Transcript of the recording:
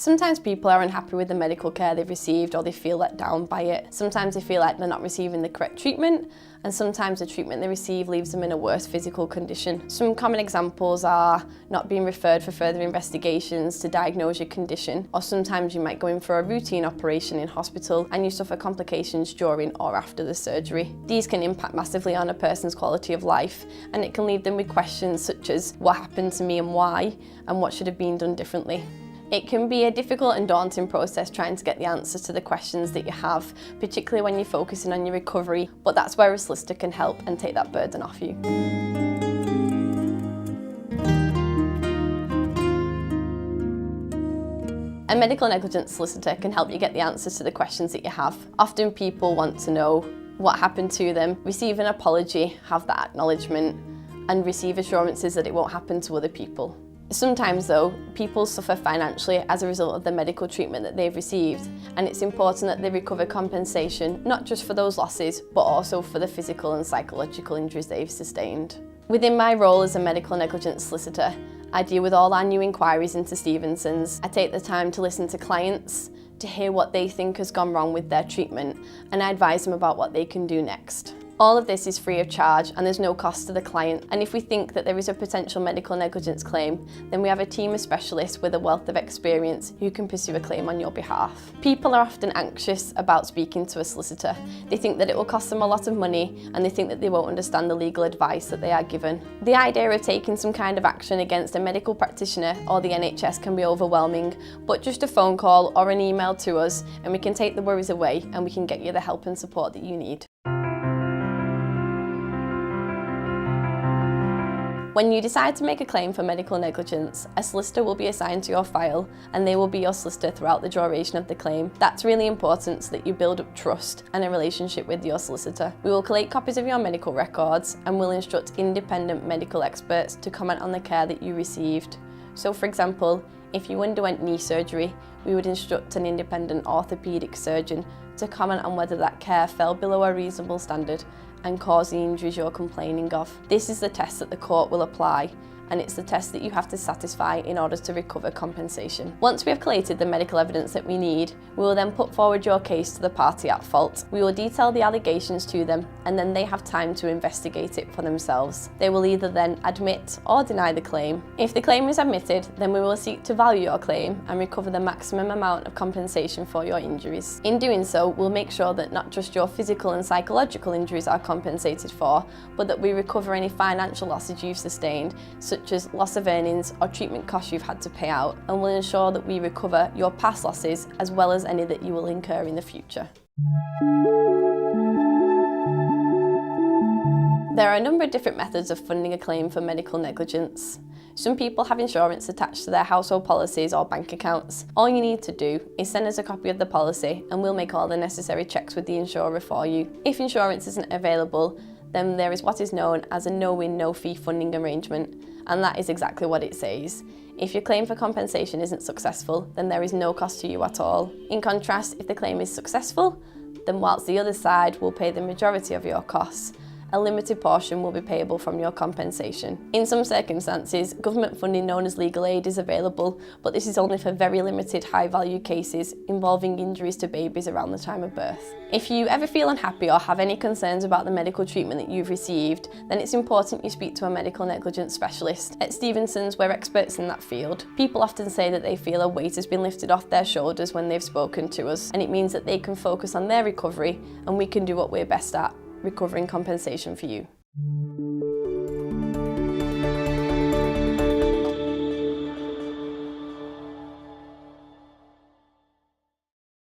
Sometimes people are unhappy with the medical care they've received or they feel let down by it. Sometimes they feel like they're not receiving the correct treatment, and sometimes the treatment they receive leaves them in a worse physical condition. Some common examples are not being referred for further investigations to diagnose your condition, or sometimes you might go in for a routine operation in hospital and you suffer complications during or after the surgery. These can impact massively on a person's quality of life, and it can leave them with questions such as what happened to me and why, and what should have been done differently. It can be a difficult and daunting process trying to get the answers to the questions that you have, particularly when you're focusing on your recovery, but that's where a solicitor can help and take that burden off you. A medical negligence solicitor can help you get the answers to the questions that you have. Often people want to know what happened to them, receive an apology, have that acknowledgement, and receive assurances that it won't happen to other people. Sometimes though, people suffer financially as a result of the medical treatment that they've received, and it's important that they recover compensation, not just for those losses, but also for the physical and psychological injuries they've sustained. Within my role as a medical negligence solicitor, I deal with all our new inquiries into Stevenson's. I take the time to listen to clients, to hear what they think has gone wrong with their treatment, and I advise them about what they can do next. All of this is free of charge and there's no cost to the client, and if we think that there is a potential medical negligence claim, then we have a team of specialists with a wealth of experience who can pursue a claim on your behalf. People are often anxious about speaking to a solicitor. They think that it will cost them a lot of money, and they think that they won't understand the legal advice that they are given. The idea of taking some kind of action against a medical practitioner or the NHS can be overwhelming, but just a phone call or an email to us and we can take the worries away and we can get you the help and support that you need. When you decide to make a claim for medical negligence, a solicitor will be assigned to your file and they will be your solicitor throughout the duration of the claim. That's really important so that you build up trust and a relationship with your solicitor. We will collate copies of your medical records and will instruct independent medical experts to comment on the care that you received. So for example, if you underwent knee surgery, we would instruct an independent orthopaedic surgeon to comment on whether that care fell below a reasonable standard and caused the injuries you're complaining of. This is the test that the court will apply, and it's the test that you have to satisfy in order to recover compensation. Once we have collated the medical evidence that we need, we will then put forward your case to the party at fault. We will detail the allegations to them, and then they have time to investigate it for themselves. They will either then admit or deny the claim. If the claim is admitted, then we will seek to value your claim and recover the maximum amount of compensation for your injuries. In doing so, we'll make sure that not just your physical and psychological injuries are compensated for, but that we recover any financial losses you've sustained, such as loss of earnings or treatment costs you've had to pay out, and will ensure that we recover your past losses as well as any that you will incur in the future. There are a number of different methods of funding a claim for medical negligence. Some people have insurance attached to their household policies or bank accounts. All you need to do is send us a copy of the policy and we'll make all the necessary checks with the insurer for you. If insurance isn't available, then there is what is known as a no-win, no-fee funding arrangement, and that is exactly what it says. If your claim for compensation isn't successful, then there is no cost to you at all. In contrast, if the claim is successful, then whilst the other side will pay the majority of your costs, a limited portion will be payable from your compensation. In some circumstances, government funding known as legal aid is available, but this is only for very limited high-value cases involving injuries to babies around the time of birth. If you ever feel unhappy or have any concerns about the medical treatment that you've received, then it's important you speak to a medical negligence specialist. At Stevenson's, we're experts in that field. People often say that they feel a weight has been lifted off their shoulders when they've spoken to us, and it means that they can focus on their recovery and we can do what we're best at, recovering compensation for you.